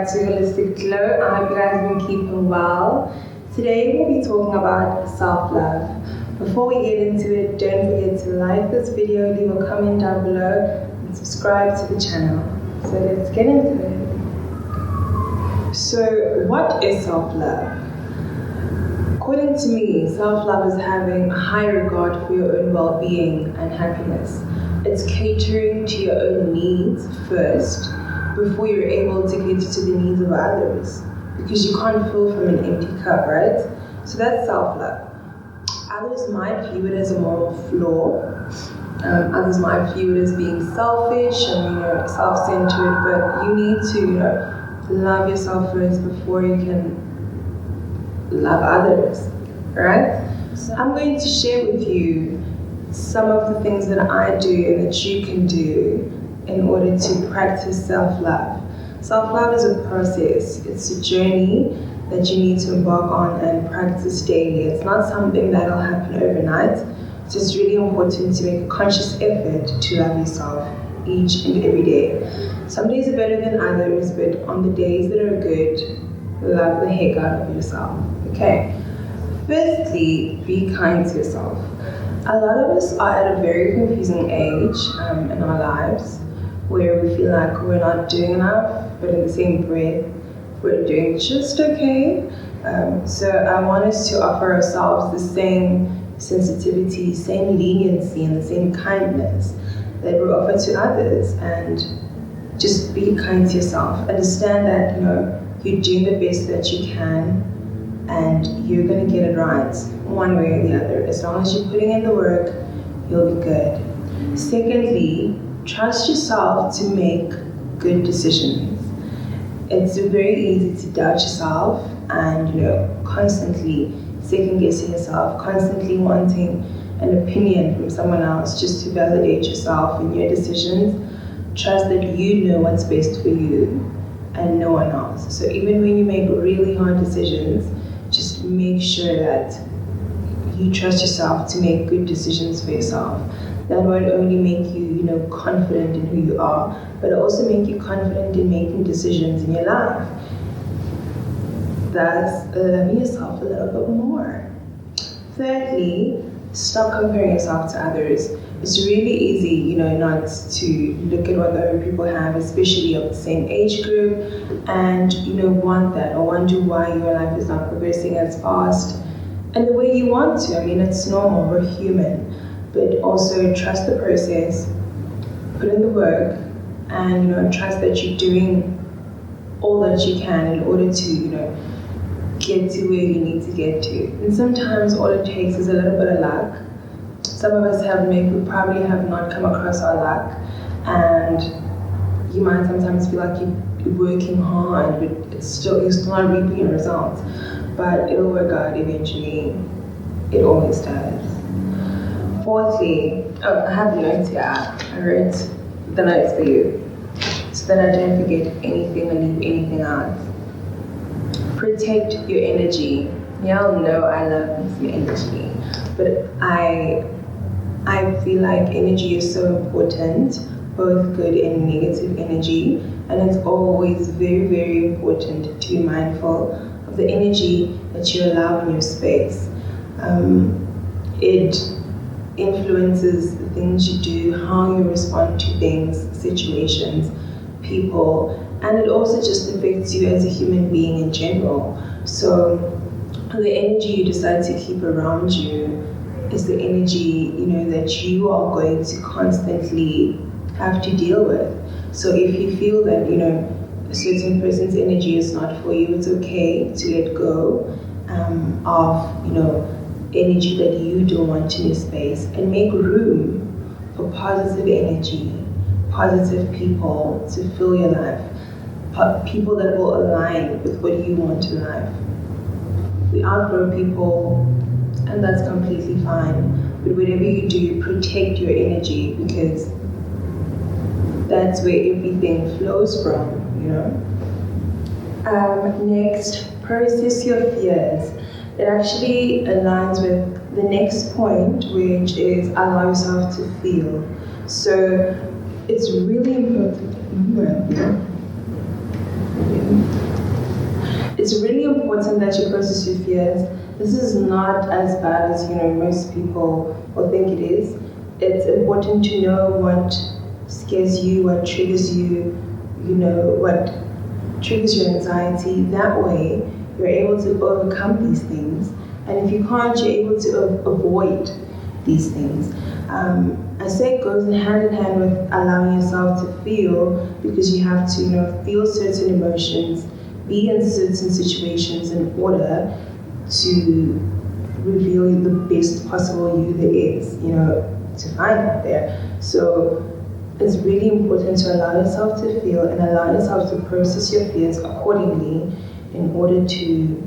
back to Holistic Glow. I hope you guys have been keeping well. Today we'll be talking about self-love. Before we get into it, don't forget to like this video, leave a comment down below, and subscribe to the channel. So let's get into it. So what is self-love? According to me, self-love is having a high regard for your own well-being and happiness. It's catering to your own needs first before you're able to cater to the needs of others, because you can't fill from an empty cup, right? So that's self-love. Others might view it as a moral flaw. Others might view it as being selfish and self-centered, but you need to love yourself first before you can love others, right? So I'm going to share with you some of the things that I do and that you can do in order to practice self-love. Self-love is a process. It's a journey that you need to embark on and practice daily. It's not something that'll happen overnight. So it's really important to make a conscious effort to love yourself each and every day. Some days are better than others, but on the days that are good, love the heck out of yourself. Okay. Firstly, be kind to yourself. A lot of us are at a very confusing age in our lives where we feel like we're not doing enough, but in the same breath, we're doing just okay. So I want us to offer ourselves the same sensitivity, same leniency, and the same kindness that we offer to others. And just be kind to yourself. Understand that you're doing the best that you can, and you're gonna get it right one way or the other. As long as you're putting in the work, you'll be good. Secondly, trust yourself to make good decisions. It's very easy to doubt yourself and constantly second guessing yourself, constantly wanting an opinion from someone else just to validate yourself and your decisions. Trust that you know what's best for you and no one else. So even when you make really hard decisions, just make sure that you trust yourself to make good decisions for yourself. That won't only make you, confident in who you are, but also make you confident in making decisions in your life. Thus, loving yourself a little bit more. Thirdly, stop comparing yourself to others. It's really easy, not to look at what other people have, especially of the same age group, and want that or wonder why your life is not progressing as fast and the way you want to. It's normal, we're human, but also trust the process, put in the work, and trust that you're doing all that you can in order to get to where you need to get to. And sometimes all it takes is a little bit of luck. Some of us we probably have not come across our luck, and you might sometimes feel like you're working hard, but you're still not reaping your results. But it'll work out eventually. It always does. Fourthly, I have notes here. I wrote the notes for you so that I don't forget anything or leave anything out. Protect your energy. Y'all know I love your energy, but I feel like energy is so important, both good and negative energy, and it's always very, very important to be mindful of the energy that you allow in your space. It influences the things you do, how you respond to things, situations, people, and it also just affects you as a human being in general. So the energy you decide to keep around you is the energy that you are going to constantly have to deal with. So if you feel that a certain person's energy is not for you, it's okay to let go of energy that you don't want in your space, and make room for positive energy, positive people to fill your life, people that will align with what you want in life. We outgrow people, and that's completely fine. But whatever you do, protect your energy, because that's where everything flows from, Next, process your fears. It actually aligns with the next point, which is allow yourself to feel. So it's really important. It's really important that you process your fears. This is not as bad as most people will think it is. It's important to know what scares you, what triggers you, what triggers your anxiety. That way, you're able to overcome these things. And if you can't, you're able to avoid these things. I say it goes hand in hand with allowing yourself to feel, because you have to, feel certain emotions, be in certain situations in order to reveal the best possible you there is, to find out there. So it's really important to allow yourself to feel and allow yourself to process your fears accordingly in order to,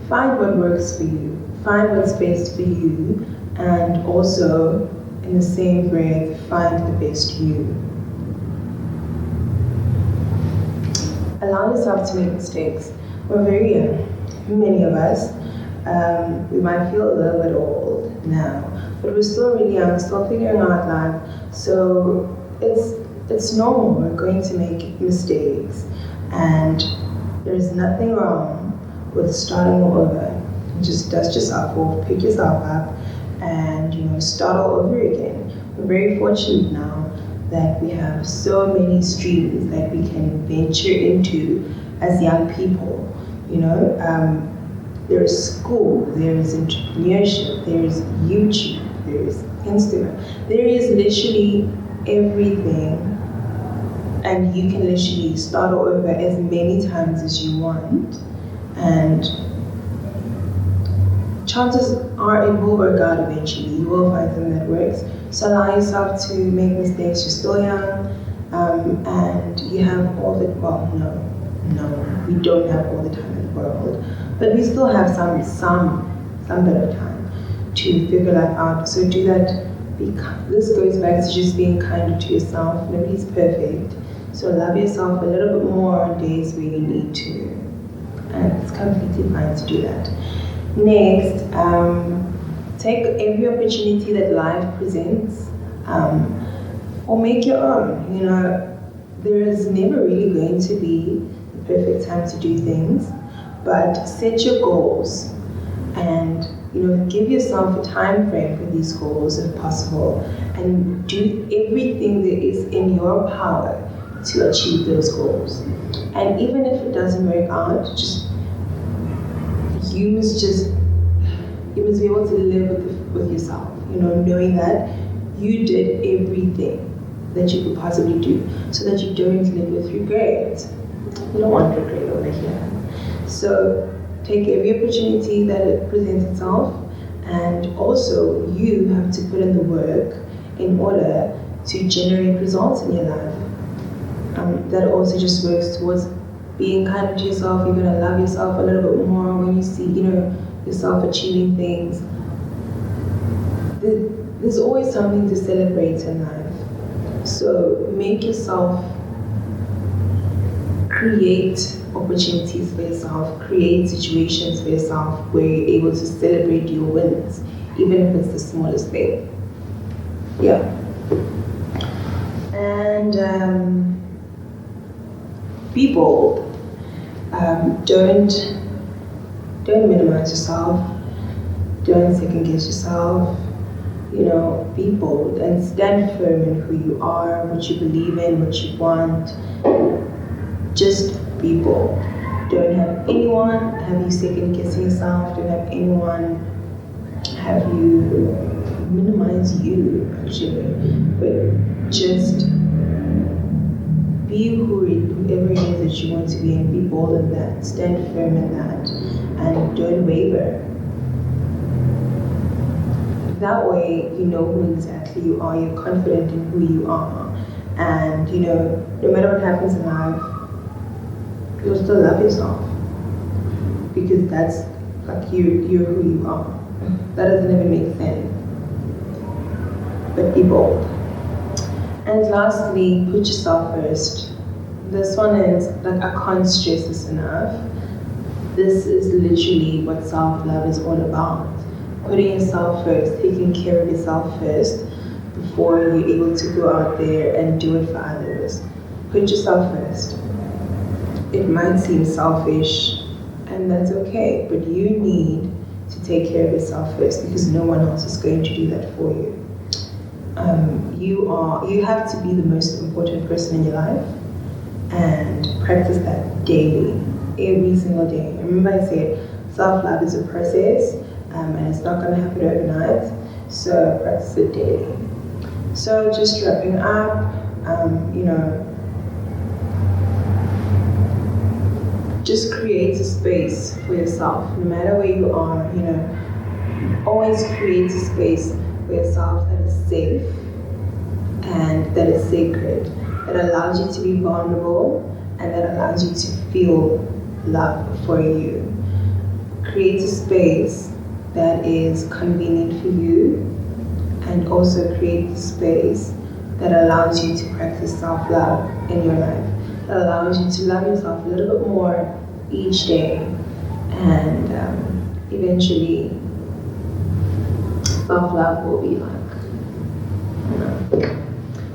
find what works for you, find what's best for you, and also, in the same breath, find the best you. Allow yourself to make mistakes. We're very young, many of us. We might feel a little bit old now, but we're still really young, still figuring out life. So it's normal. We're going to make mistakes, and there's nothing wrong with starting all over. Just dust yourself off, pick yourself up, and start all over again. We're very fortunate now that we have so many streams that we can venture into as young people. There is school, there is entrepreneurship, there is YouTube, there is Instagram. There is literally everything, and you can literally start all over as many times as you want, and chances are it will work out eventually. You will find something that works. So allow yourself to make mistakes. You're still young, and you have all the, no, we don't have all the time in the world, but we still have some bit of time to figure life out. So do that. This goes back to just being kinder to yourself. Nobody's perfect. So love yourself a little bit more on days where you need to. And it's completely fine to do that. Next, take every opportunity that life presents, or make your own. There is never really going to be the perfect time to do things, but set your goals and give yourself a time frame for these goals if possible, and do everything that is in your power to achieve those goals. And even if it doesn't work out, you must be able to live with yourself, knowing that you did everything that you could possibly do, so that you don't live with regret. You don't want regret over here. So take every opportunity that it presents itself, and also you have to put in the work in order to generate results in your life. That also just works towards being kind to yourself. You're gonna love yourself a little bit more when you see, yourself achieving things. There's always something to celebrate in life. So make yourself create opportunities for yourself, create situations for yourself where you're able to celebrate your wins, even if it's the smallest thing. Yeah. And be bold. Don't minimize yourself. Don't second guess yourself. Be bold and stand firm in who you are, what you believe in, what you want. Just be bold. Don't have anyone have you second guessing yourself. Don't have anyone have you minimize you, actually. But just be whoever it is that you want to be, and be bold in that. Stand firm in that, and don't waver. That way, you know who exactly you are. You're confident in who you are, and no matter what happens in life, you'll still love yourself, because that's like you're who you are. That doesn't even make sense. But be bold. And lastly, put yourself first. This one is, I can't stress this enough. This is literally what self-love is all about. Putting yourself first, taking care of yourself first, before you're able to go out there and do it for others. Put yourself first. It might seem selfish, and that's okay, but you need to take care of yourself first because no one else is going to do that for you. You have to be the most important person in your life and practice that daily, every single day. Remember I said self-love is a process and it's not going to happen overnight, so practice it daily. So just wrapping up, just create a space for yourself, no matter where you are, always create a space for yourself that is safe and that is sacred, that allows you to be vulnerable and that allows you to feel love for you. Create a space that is convenient for you and also create a space that allows you to practice self-love in your life, that allows you to love yourself a little bit more each day, and eventually self-love will be like,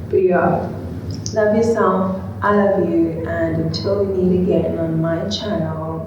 but yeah, love yourself, I love you, and until we meet again on my channel,